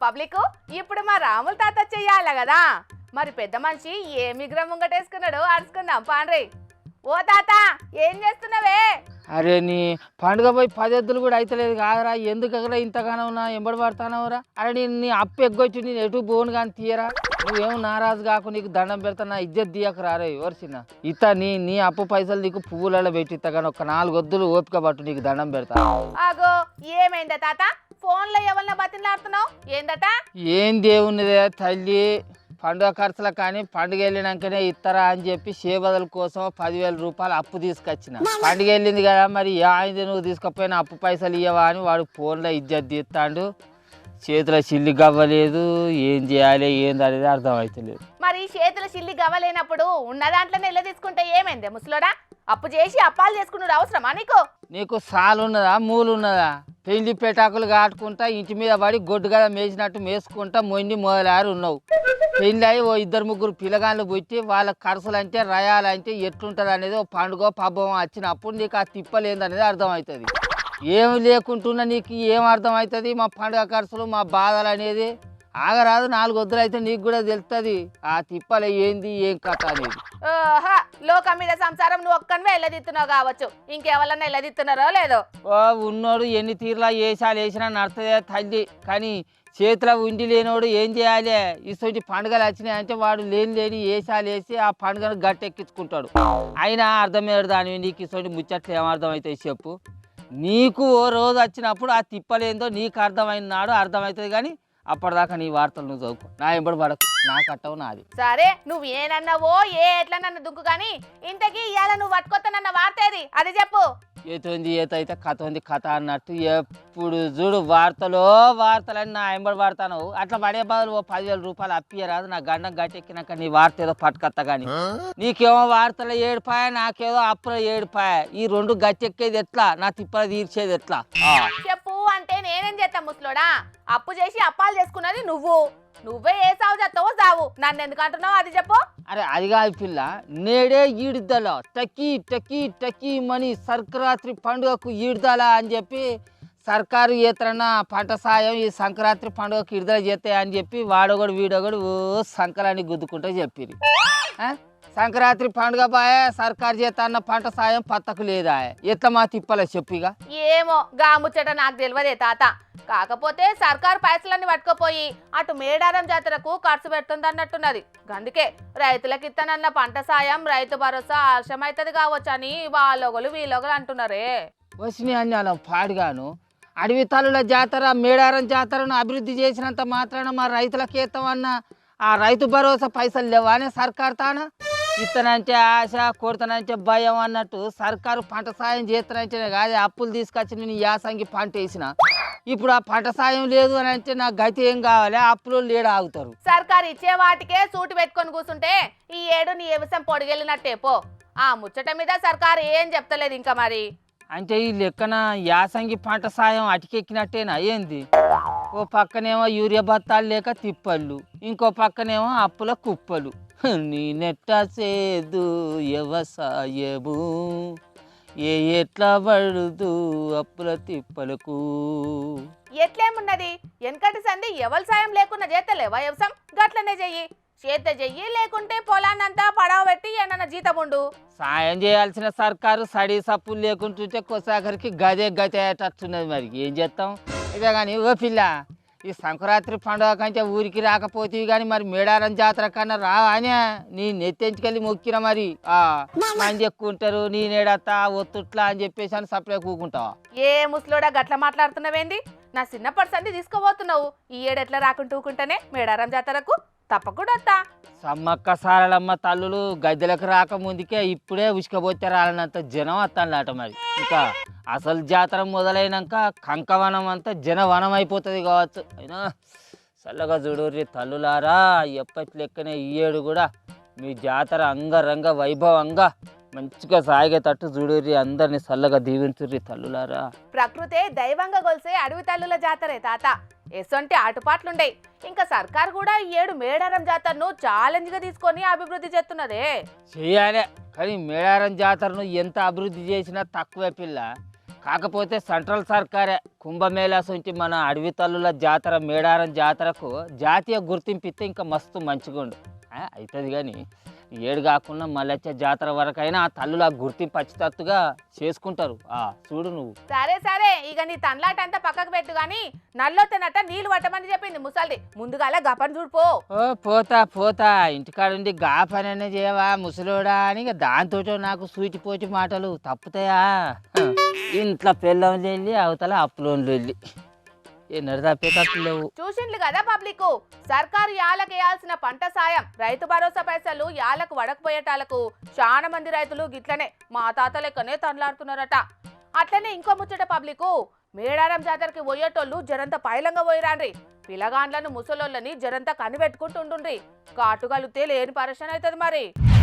Public ఇప్పుడు మా రాముల తాత చెయ్యాల కదా మరి పెద్ద మనిషి ఏ మిగ్రం ముంగటేసుకున్నాడు అరుచుకుందాం పాండ్రి. ఓ తాత ఏం చేస్తున్నావే? అరే నీ పండుగ పోయి 10 ఎద్దులు కూడా అయితలేదు కాదరా, ఎందుకు అక్కడ ఇంతగానో ఉన్నా ఎంబడి పడతానవరా? అరే నేను అప్పు ఎగ్గొచ్చి నేను ఎటు బోను కానీ తీయరా, నువ్వేమో నారాజు కాకు, నీకు దండం పెడతా, ఇజ్జత్ తీయక రారే ఎవరిసినా ఇత నీ అప్పు పైసలు నీకు పువ్వులలో పెట్టి ఇత్తగాని ఒక 4 వద్దులు ఓపిక పట్టు, నీకు దండం పెడతా. ఆగో ఏమైందా తాత? ఫోన్లో ఎవరిన బతిలాడుతున్నావు ఏందట? ఏం దేవునిదే తల్లి, పండుగ ఖర్చుల కానీ పండుగ వెళ్ళినాకనే ఇస్తారా అని చెప్పి సేవదల కోసం 10,000 రూపాయలు అప్పు తీసుకొచ్చిన. పండుగ వెళ్ళింది కదా మరి ఆయింది, నువ్వు తీసుకపోయినా అప్పు పైసలు ఇవ్వవా అని వాడు ఫోన్లో ఇజ్జత్ తీస్తాడు. చేతిలో చిల్లి గవ్వలేదు, ఏం చేయాలి ఏంది అనేది అర్థమవుతలేదు. మరి చేతుల చిల్లి గవ్వలేనప్పుడు ఉన్న దాంట్లోనే ఎల్ల తీసుకుంటే ఏమైంది ముసలోడా? అప్పు చేసి అప్పాలు చేసుకున్నాడు అవసరమా నీకు? నీకు సాలు ఉన్నదా మూలు ఉన్నదా? పెళ్లి పెటాకులు కాటుకుంటా ఇంటి మీద పడి గొడ్డు గద మేసినట్టు మేసుకుంటా మొండి మొదలారు ఉన్నావు. పెళ్ళి అయి ఓ 2-3 పిల్లగాళ్ళు పుట్టి వాళ్ళ ఖర్చులు అంటే రయాలంటే ఎట్లుంటుంది అనేది ఓ పండుగ పబ్బం వచ్చినప్పుడు నీకు ఆ తిప్పలేందనేది అర్థమవుతుంది. ఏమి లేకుంటున్నా నీకు ఏం అర్థమవుతుంది? మా పండుగ ఖర్చులు మా బాధలు అనేది ఆగరాదు, 4 వద్దులు అయితే నీకు కూడా తెలుస్తుంది ఆ తిప్పలు ఏంది ఏం కథ అనేది. ఓహా, లోకం మీద సంసారం నువ్వు ఒక్కనివే ఎల్లదిత్తున్నావు కావచ్చు, ఇంకెవరన్నా ఎల్లదిస్తున్నారో లేదో. ఓ ఉన్నోడు ఎన్ని తీర్లా వేసాలు వేసినా నడుతుందే తల్లి, కానీ చేతిలో ఉండి లేనోడు ఏం చేయాలి? ఇటువంటి పండుగలు వచ్చినాయి అంటే వాడు లేని వేసాలు వేసి ఆ పండుగను గట్టెక్కించుకుంటాడు. అయినా అర్థమయ్యాడు దాని నీకు ఇటువంటి ముచ్చట్లు ఏమర్థమవుతాయి చెప్పు? నీకు ఓ రోజు వచ్చినప్పుడు ఆ తిప్పలేందో నీకు అర్థమైన నాడు అర్థమవుతుంది, కానీ అప్పటిదాకా నీ వార్తలు నువ్వు చదువుకో, నా ఎంబడి పడకు, నా కట్టవు నాది. సరే నువ్వు ఏనన్నావో ఏ ఎట్లా నన్ను దుక్కు, కానీ ఇంతకీ ఇవాళ నువ్వు పట్టుకొస్తానన్న వార్త ఏది అది చెప్పు. ఏతోంది ఏతైతే కథ ఉంది కథ అన్నట్టు ఎప్పుడు చూడు వార్తలని నా ఎంబడి పడతాను. అట్లా పడే బదులు ఓ 10,000 రూపాయలు అప్పియరాదు, నా గండం గట్టెక్కినాక నీ వార్త ఏదో పట్టుకత్తా. కానీ నీకేమో వార్తలో 7 నాకేదో అప్పులో 7 ఈ 2 గట్టెక్కేది ఎట్లా? నా తిప్పలు తీర్చేది ఎట్లా చెప్పు అంటే నేనేం చేస్తా ముసలోడా? అప్పు చేసి అప్పాలు చేసుకున్నది నువ్వే ఏ సాగు చేస్తావో సావు, నన్ను ఎందుకు అంటున్నావు అది చెప్పు. అరే అది కాదు పిల్ల, నేడే ఈడుదల టకీ మని సంక్రాంతి పండుగకు ఈడుదల అని చెప్పి సర్కారు ఏతరన్న పంట సాయం ఈ సంక్రాంతి పండుగకు విడుదల చేస్తాయి అని చెప్పి వాడొకడు వీడొకడు ఓ సంకలాన్ని గుద్దుకుంటే చెప్పిరి. సంక్రాంతి పండుగ బాయే సర్కారు చేతన్న పంట సాయం పత్తకు లేదా? ఎట్లా మా తిప్పలే చెప్పిగా? ఏమో గా ముచ్చట నాకు తెలియదే తాత. కాకపోతే సర్కారు పైసలన్నీ పట్టుకుపోయి అటు మేడారం జాతరకు ఖర్చు పెడుతుంది అన్నట్టున్నది. అందుకే రైతులకు ఇత్తనన్న పంట సాయం రైతు భరోసా ఆలస్యమైతుంది కావచ్చు అని వాళ్ళొగలు వీళ్ళొగలు అంటున్నారే. వచ్చినాయి అన్నాను పాడుగాను. అడవి తల్లుల జాతర మేడారం జాతరను అభివృద్ధి చేసినంత మాత్రాన మా రైతులకు ఇస్తామన్న ఆ రైతు భరోసా పైసలు లేవా అని సర్కారు తానా? ఇత్తనంటే ఆశ కొడతానంటే భయం అన్నట్టు సర్కారు పంట సాయం చేస్తానంటేనే కాదు అప్పులు తీసుకొచ్చి నేను యాసంగి పంట వేసిన. ఇప్పుడు ఆ పంట సాయం లేదు అని అంటే నాకు గతి ఏం కావాలి? అప్పులు లేడు ఆగుతారు. సర్కారు ఇచ్చే వాటికే సూటు పెట్టుకొని కూర్చుంటే ఈ ఏడు నీ వ్యవసాయం పొడిగెళ్ళినట్టే పో. ఆ ముచ్చట మీద సర్కారు ఏం చెప్తలేదు ఇంకా మరి. అంటే ఈ లెక్కన యాసంగి పంట సాయం అటికెక్కినట్టేనా ఏంది? ఓ పక్కనేమో యూరియా బత్తాలు లేక తిప్పళ్ళు, ఇంకో పక్కనేమో అప్పుల కుప్పలు. నీ నెట్ట సేదు వ్యవసాయము ఎట్లా పడుదు అప్పుల తిప్పలకు. ఎట్లేమున్నది వెనకటి సంది ఎవరి సాయం లేకుండా చేస్తలేవా వ్యవసాయం? గట్లనే చెయ్యి, చేత చెయ్యి, లేకుంటే పొలాన్నంతా పడవ పెట్టి ఏమన్నా జీతం ఉండు. సాయం చేయాల్సిన సర్కారు సడి సప్పులు లేకుంటుంటే కొసాకరికి గదే అయ్యేటట్టున్నది. మరి ఏం చేస్తాం? ఇదే కానీ ఓ పిల్ల, ఈ సంక్రాంతి పండుగ కంటే ఊరికి రాకపోతే కానీ మరి మేడారం జాతర కన్నా రావానే నీ నెత్తెంచుకెళ్ళి మొక్కిన మరి మంది ఎక్కువ ఉంటారు, నీ నేడత్తా ఒత్తుట్లా అని చెప్పేసి అని సప్లై కూకుంటావా? ఏ ముసలోడా గట్ల మాట్లాడుతున్నావేంది? నా చిన్నప్పటి సంది తీసుకుపోతున్నావు. ఈ ఏడు ఎట్లా రాకుంటూ ఊకుంటేనే మేడారం జాతరకు తప్పకుండా వస్తా. సమ్మక్క సారలమ్మ తల్లులు గద్దెలకు రాకముందుకే ఇప్పుడే ఉసుకపోతే రాలనంత జనం వస్తానట. మరి ఇంకా అసలు జాతర మొదలైనాక కంకవనం అంతా జనవనం అయిపోతుంది కావచ్చు. అయినా చల్లగా చూడుర్రి తల్లులారా, ఎప్పటి లెక్కనే ఈ ఏడు కూడా మీ జాతర అంగరంగ వైభవంగా మంచిగా సాగేటట్టు చూడుర్రి, అందరిని చల్లగా దీవించుర్రి తల్లులారా. ప్రకృతే దైవంగా గొలిసే అడవి తల్లుల జాతరే తాత. ఎసొంటి ఆటుపాట్లుండయి. ఇంకా సర్కార్ కూడా ఈ ఏడు మేడారం జాతరను ఛాలెంజ్ గా తీసుకొని అభివృద్ధి చేస్తున్నదే. చేయాలి, కానీ మేడారం జాతరను ఎంత అభివృద్ధి చేసినా తక్కువే పిల్ల. కాకపోతే సెంట్రల్ సర్కారే కుంభమేళా నుంచి మన అడవి తల్లుల జాతర మేడారం జాతరకు జాతీయ గుర్తింపు ఇస్తే ఇంకా మస్తు మంచిగుండు అవుతుంది. కానీ ఏడు కాకుండా మళ్ళీ వచ్చే జాతర వరకైనా ఆ తల్లుల గుర్తింపు వచ్చేటట్టుగా చేసుకుంటారు. చూడు నువ్వు. సరే సరే, ఇక నీ తన్లాట అంతా పక్కకు పెట్టు గాని నల్లొత్తనట్ట నీళ్లు పట్టమని చెప్పింది ముసల్ది. ముందుగాల గపని చూడిపో. పోతా ఇంటికాడుండి గా పని చేయవా ముసలోడా అని ఇక దాంతో నాకు సూచిపోచి మాటలు తప్పుతాయా? ఇంట్లో పెళ్ళంలో వెళ్ళి అవతల అప్పులోన్లు వెళ్ళి నడిదాపేటట్లు లేవు. చూసిండ్లు కదా పబ్లిక్, సర్కారు యాలకు వేయాల్సిన పంట సాయం రైతు భరోసా పైసలు యాలకు వడకపోయేటాలకు చాలా మంది రైతులు గిట్లనే మా తాత లెక్కనే తనలాడుతున్నారట. అట్లనే ఇంకో ముచ్చట పబ్లిక్, మేడారం జాతరకి పోయేటోళ్ళు జరంత పైలంగా పోయిరాండ్రి. పిలగాండ్లను ముసలోళ్ళని జరంత కనిపెట్టుకుంటుండ్రి. కాటుగలుతే లేని పరిశ్రమ అవుతుంది మరి.